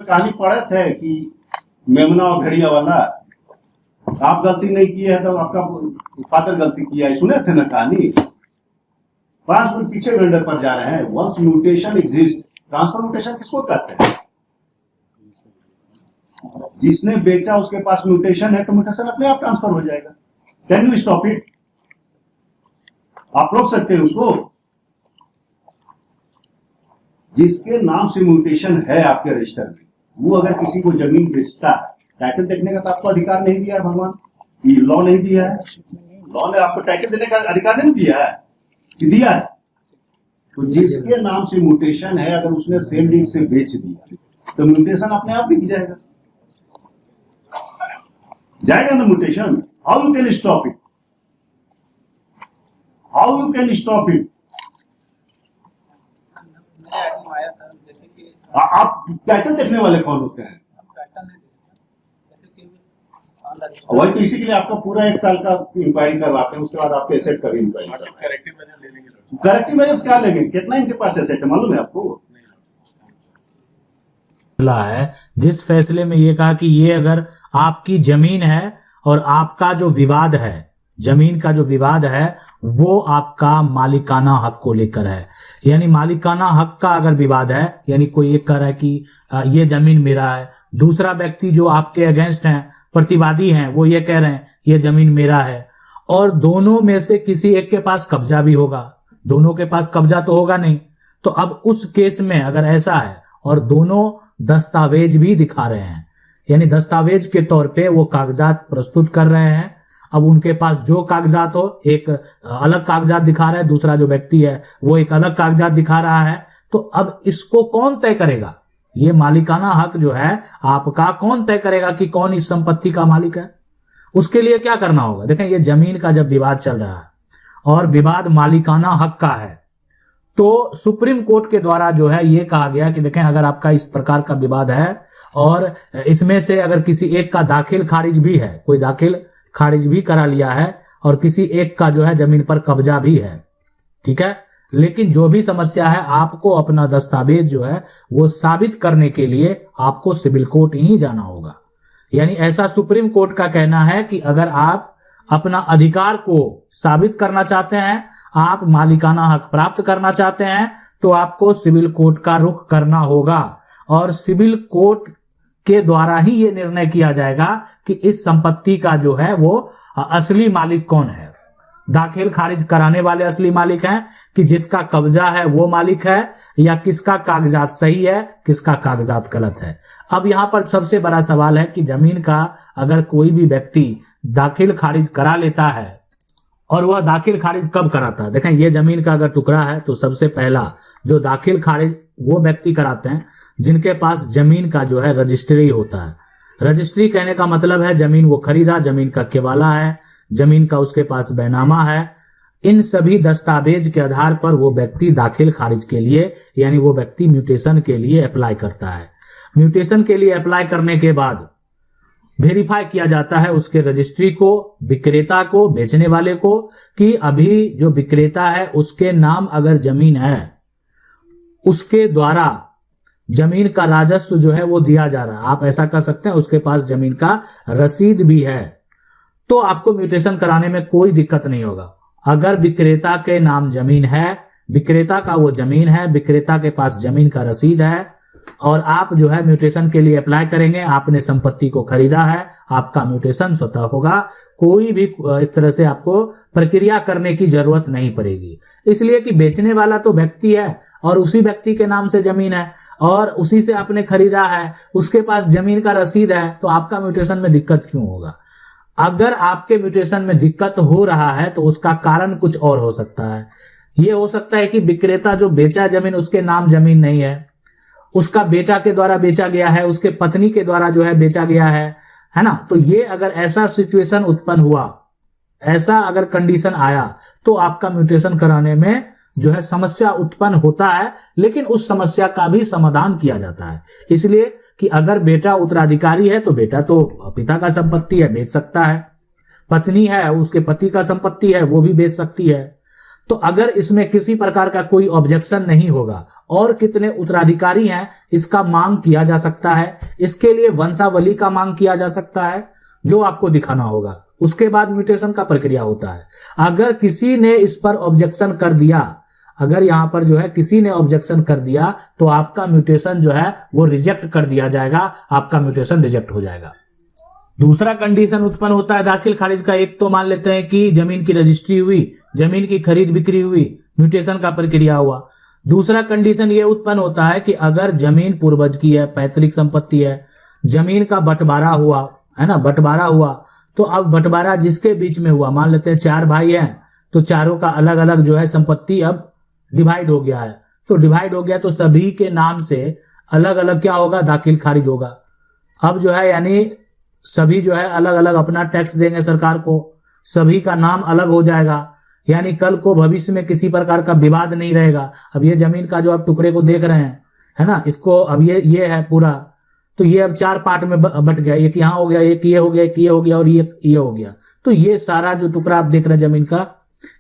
कहानी पढ़े थे कि मेमना और भेड़िया वाला, आप गलती नहीं किए हैं तो आपका फादर गलती किया है, सुने थे ना कहानी। 5 मिनट पीछे वेंडर पर जा रहे हैं। Once mutation exist, transfer mutation किसको कहते हैं? जिसने बेचा उसके पास म्यूटेशन है तो म्यूटेशन अपने आप ट्रांसफर हो जाएगा। Can you stop it? आप रोक सकते हैं उसको? जिसके नाम से म्यूटेशन है आपके रजिस्टर में, वो अगर किसी को जमीन बेचता है, टाइटल देखने का तो आपको अधिकार नहीं दिया है भगवान, ये लॉ नहीं दिया है। लॉ ने आपको टाइटल देने का अधिकार नहीं दिया है कि दिया है? तो जिसके नाम से म्यूटेशन है, अगर उसने सेल डीड से बेच दिया तो म्यूटेशन अपने आप बिक जाएगा। जाएगा ना mutation? How you can stop it? How you can stop it? आप टाइटल देखने वाले कौन होते हैं? वही तो इसी के लिए आपका पूरा 1 साल का इंक्वायरी करवाते हैं, उसके बाद आपके एसेट का भी इंक्वायरी करवाते हैं। करेक्टिव मेजर्स क्या लेंगे? कितना इनके पास एसेट है मालूम है आपको? है जिस फैसले में ये कहा कि ये अगर आपकी जमीन है और आपका जो विवाद है, जमीन का जो विवाद है वो आपका मालिकाना हक को लेकर है, यानी मालिकाना हक का अगर विवाद है, यानी कोई एक कह रहा है कि ये जमीन मेरा है, दूसरा व्यक्ति जो आपके अगेंस्ट हैं, प्रतिवादी हैं, वो ये कह रहे हैं ये जमीन मेरा है, और दोनों में से किसी एक के पास कब्जा भी होगा, दोनों के पास कब्जा तो होगा नहीं। तो अब उस केस में अगर ऐसा है और दोनों दस्तावेज भी दिखा रहे हैं, यानी दस्तावेज के तौर पे वो कागजात प्रस्तुत कर रहे हैं, अब उनके पास जो कागजात हो, एक अलग कागजात दिखा रहा है, दूसरा जो व्यक्ति है वो एक अलग कागजात दिखा रहा है, तो अब इसको कौन तय करेगा? ये मालिकाना हक जो है आपका कौन तय करेगा कि कौन इस संपत्ति का मालिक है? उसके लिए क्या करना होगा? देखें, ये जमीन का जब विवाद चल रहा है और विवाद मालिकाना हक का है, तो सुप्रीम कोर्ट के द्वारा जो है ये कहा गया कि देखें, अगर आपका इस प्रकार का विवाद है और इसमें से अगर किसी एक का दाखिल खारिज भी है, कोई दाखिल खारिज भी करा लिया है और किसी एक का जो है जमीन पर कब्जा भी है, ठीक है, लेकिन जो भी समस्या है आपको अपना दस्तावेज जो है वो साबित करने के लिए आपको सिविल कोर्ट ही जाना होगा। यानी ऐसा सुप्रीम कोर्ट का कहना है कि अगर आप अपना अधिकार को साबित करना चाहते हैं, आप मालिकाना हक प्राप्त करना चाहते हैं, तो आपको सिविल कोर्ट का रुख करना होगा और सिविल कोर्ट के द्वारा ही ये निर्णय किया जाएगा कि इस संपत्ति का जो है वो असली मालिक कौन है। दाखिल खारिज कराने वाले असली मालिक हैं कि जिसका कब्जा है वो मालिक है, या किसका कागजात सही है, किसका कागजात गलत है। अब यहां पर सबसे बड़ा सवाल है कि जमीन का अगर कोई भी व्यक्ति दाखिल खारिज करा लेता है, और वह दाखिल खारिज कब कराता है? देखें, ये जमीन का अगर टुकड़ा है तो सबसे पहला जो दाखिल खारिज वो व्यक्ति कराते हैं जिनके पास जमीन का जो है रजिस्ट्री होता है। रजिस्ट्री कहने का मतलब है जमीन वो खरीदा, जमीन का केवाला है, जमीन का उसके पास बैनामा है। इन सभी दस्तावेज के आधार पर वो व्यक्ति दाखिल खारिज के लिए, यानी वो व्यक्ति म्यूटेशन के लिए अप्लाई करता है। म्यूटेशन के लिए अप्लाई करने के बाद वेरीफाई किया जाता है उसके रजिस्ट्री को, विक्रेता को, बेचने वाले को, कि अभी जो विक्रेता है उसके नाम अगर जमीन है, उसके द्वारा जमीन का राजस्व जो है वो दिया जा रहा है, आप ऐसा कर सकते हैं, उसके पास जमीन का रसीद भी है, तो आपको म्यूटेशन कराने में कोई दिक्कत नहीं होगा। अगर विक्रेता के नाम जमीन है, विक्रेता का वो जमीन है, विक्रेता के पास जमीन का रसीद है, और आप जो है म्यूटेशन के लिए अप्लाई करेंगे, आपने संपत्ति को खरीदा है, आपका म्यूटेशन स्वतः होगा, कोई भी एक तरह से आपको प्रक्रिया करने की जरूरत नहीं पड़ेगी। इसलिए कि बेचने वाला तो व्यक्ति है और उसी व्यक्ति के नाम से जमीन है और उसी से आपने खरीदा है, उसके पास जमीन का रसीद है, तो आपका म्यूटेशन में दिक्कत क्यों होगा? अगर आपके म्यूटेशन में दिक्कत हो रहा है तो उसका कारण कुछ और हो सकता है। यह हो सकता है कि विक्रेता जो बेचा जमीन उसके नाम जमीन नहीं है, उसका बेटा के द्वारा बेचा गया है, उसके पत्नी के द्वारा जो है बेचा गया है ना। तो ये अगर ऐसा सिचुएशन उत्पन्न हुआ, ऐसा अगर कंडीशन आया, तो आपका म्यूटेशन कराने में जो है समस्या उत्पन्न होता है, लेकिन उस समस्या का भी समाधान किया जाता है। इसलिए कि अगर बेटा उत्तराधिकारी है तो बेटा तो पिता का संपत्ति है, बेच सकता है, पत्नी है उसके पति का संपत्ति है, वो भी बेच सकती है। तो अगर इसमें किसी प्रकार का कोई ऑब्जेक्शन नहीं होगा और कितने उत्तराधिकारी हैं इसका मांग किया जा सकता है। इसके लिए वंशावली का मांग किया जा सकता है जो आपको दिखाना होगा। उसके बाद म्यूटेशन का प्रक्रिया होता है। अगर किसी ने इस पर ऑब्जेक्शन कर दिया, अगर यहां पर जो है किसी ने ऑब्जेक्शन कर दिया तो आपका म्यूटेशन जो है वो रिजेक्ट कर दिया जाएगा, आपका म्यूटेशन रिजेक्ट हो जाएगा। दूसरा कंडीशन उत्पन्न होता है दाखिल खारिज का। एक तो मान लेते हैं कि जमीन की रजिस्ट्री हुई, जमीन की खरीद बिक्री हुई, म्यूटेशन का प्रक्रिया हुआ। दूसरा कंडीशन ये उत्पन्न होता है कि अगर जमीन पूर्वज की है, पैतृक संपत्ति है, जमीन का बंटवारा हुआ है ना, बंटवारा हुआ, तो अब बंटवारा जिसके बीच में हुआ, मान लेते हैं 4 भाई हैं तो चारों का अलग अलग जो है संपत्ति अब डिवाइड हो गया है। तो डिवाइड हो गया तो सभी के नाम से अलग अलग क्या होगा, दाखिल खारिज होगा। अब जो है यानी सभी जो है अलग अलग अपना टैक्स देंगे सरकार को, सभी का नाम अलग हो जाएगा, यानी कल को भविष्य में किसी प्रकार का विवाद नहीं रहेगा। अब ये जमीन का जो आप टुकड़े को देख रहे हैं है ना, इसको अब ये है पूरा, तो ये अब 4 पार्ट में बट गया, एक यहाँ हो गया, एक ये हो गया, एक ये हो गया और ये हो गया। तो ये सारा जो टुकड़ा आप देख रहे हैं जमीन का,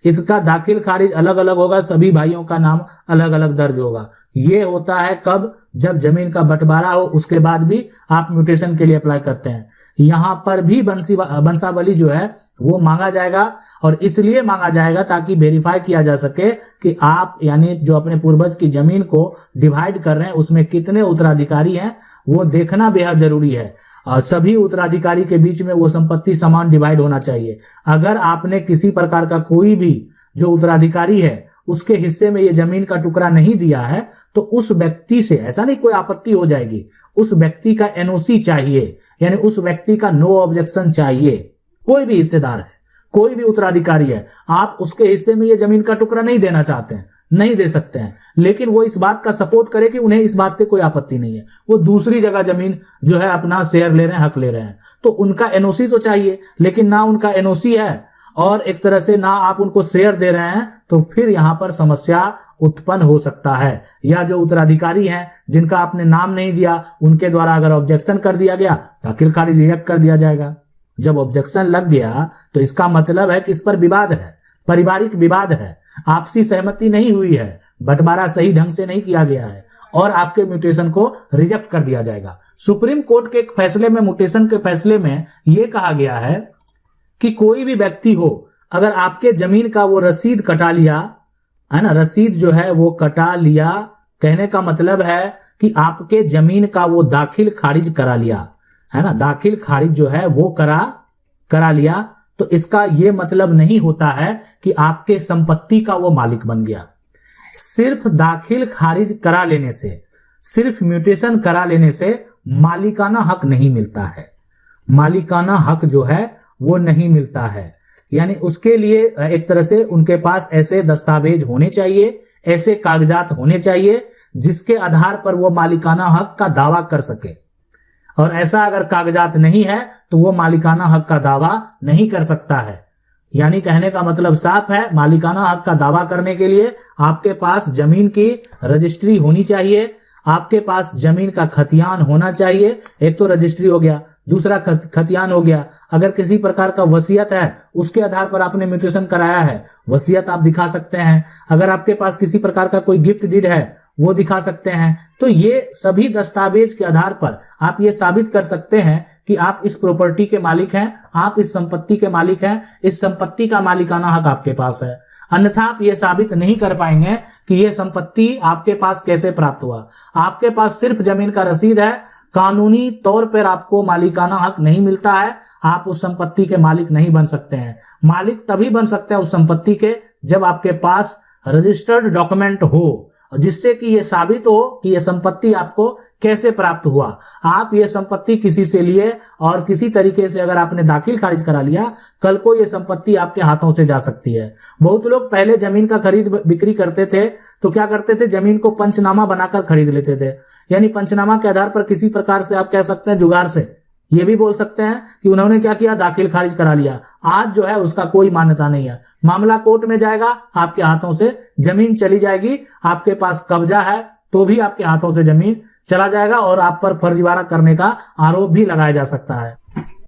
इसका दाखिल खारिज अलग अलग होगा, सभी भाइयों का नाम अलग अलग दर्ज होगा। ये होता है कब, जब जमीन का बंटवारा हो, उसके बाद भी आप म्यूटेशन के लिए अप्लाई करते हैं। यहां पर भी वंशावली जो है वो मांगा जाएगा, और इसलिए मांगा जाएगा ताकि वेरीफाई किया जा सके कि आप यानी जो अपने पूर्वज की जमीन को डिवाइड कर रहे हैं उसमें कितने उत्तराधिकारी हैं, वो देखना बेहद जरूरी है। और सभी उत्तराधिकारी के बीच में वो संपत्ति समान डिवाइड होना चाहिए। अगर आपने किसी प्रकार का कोई भी जो उत्तराधिकारी है उसके हिस्से में ये जमीन का टुकड़ा नहीं दिया है तो उस व्यक्ति से, ऐसा नहीं कोई आपत्ति हो जाएगी, उस व्यक्ति का एनओसी चाहिए, यानी उस व्यक्ति का नो ऑब्जेक्शन चाहिए। कोई भी हिस्सेदार है, कोई भी उत्तराधिकारी है, आप उसके हिस्से में ये जमीन का टुकड़ा नहीं देना चाहते हैं, नहीं दे सकते हैं, लेकिन वो इस बात का सपोर्ट करे कि उन्हें इस बात से कोई आपत्ति नहीं है, वो दूसरी जगह जमीन जो है अपना शेयर ले रहे हैं, हक ले रहे हैं, तो उनका एनओसी तो चाहिए। लेकिन ना उनका एनओसी है और एक तरह से ना आप उनको शेयर दे रहे हैं, तो फिर यहां पर समस्या उत्पन्न हो सकता है। या जो उत्तराधिकारी हैं जिनका आपने नाम नहीं दिया, उनके द्वारा अगर ऑब्जेक्शन कर दिया गया, दाखिल खारिज रिजेक्ट कर दिया जाएगा। जब ऑब्जेक्शन लग गया तो इसका मतलब है कि इस पर विवाद है, पारिवारिक विवाद है, आपसी सहमति नहीं हुई है, बंटवारा सही ढंग से नहीं किया गया है और आपके म्यूटेशन को रिजेक्ट कर दिया जाएगा। सुप्रीम कोर्ट के एक फैसले में, म्यूटेशन के फैसले में यह कहा गया है कि कोई भी व्यक्ति हो, अगर आपके जमीन का वो रसीद कटा लिया है ना, रसीद जो है वो कटा लिया, कहने का मतलब है कि आपके जमीन का वो दाखिल खारिज करा लिया है ना, दाखिल खारिज जो है वो करा लिया, तो इसका ये मतलब नहीं होता है कि आपके संपत्ति का वो मालिक बन गया। सिर्फ दाखिल खारिज करा लेने से, सिर्फ म्यूटेशन करा लेने से मालिकाना हक नहीं मिलता है। मालिकाना हक जो है वो नहीं मिलता है, यानी उसके लिए एक तरह से उनके पास ऐसे दस्तावेज होने चाहिए, ऐसे कागजात होने चाहिए जिसके आधार पर वो मालिकाना हक का दावा कर सके। और ऐसा अगर कागजात नहीं है तो वो मालिकाना हक का दावा नहीं कर सकता है। यानी कहने का मतलब साफ है, मालिकाना हक का दावा करने के लिए आपके पास जमीन की रजिस्ट्री होनी चाहिए, आपके पास जमीन का खतियान होना चाहिए। एक तो रजिस्ट्री हो गया, दूसरा खतियान हो गया। अगर किसी प्रकार का वसीयत है, उसके आधार पर आपने म्यूटेशन कराया है, वसीयत आप दिखा सकते हैं। अगर आपके पास किसी प्रकार का कोई गिफ्ट डीड है, वो दिखा सकते हैं। तो ये सभी दस्तावेज के आधार पर आप ये साबित कर सकते हैं कि आप इस प्रॉपर्टी के मालिक हैं, आप इस संपत्ति के मालिक हैं, इस संपत्ति का मालिकाना हक आपके पास है। अन्यथा आप ये साबित नहीं कर पाएंगे कि ये संपत्ति आपके पास कैसे प्राप्त हुआ। आपके पास सिर्फ जमीन का रसीद है, कानूनी तौर पर आपको मालिकाना हक नहीं मिलता है, आप उस संपत्ति के मालिक नहीं बन सकते हैं। मालिक तभी बन सकते हैं उस संपत्ति के जब आपके पास रजिस्टर्ड डॉक्यूमेंट हो, जिससे कि ये साबित हो कि ये संपत्ति आपको कैसे प्राप्त हुआ। आप ये संपत्ति किसी से लिए और किसी तरीके से अगर आपने दाखिल खारिज करा लिया, कल को ये संपत्ति आपके हाथों से जा सकती है। बहुत लोग पहले जमीन का खरीद बिक्री करते थे तो क्या करते थे, जमीन को पंचनामा बनाकर खरीद लेते थे। यानी पंचनामा के आधार पर किसी प्रकार से आप कह सकते हैं जुगाड़ से, ये भी बोल सकते हैं कि उन्होंने क्या किया, दाखिल खारिज करा लिया। आज जो है उसका कोई मान्यता नहीं है। मामला कोर्ट में जाएगा, आपके हाथों से जमीन चली जाएगी, आपके पास कब्जा है तो भी आपके हाथों से जमीन चला जाएगा और आप पर फर्जीवाड़ा करने का आरोप भी लगाया जा सकता है।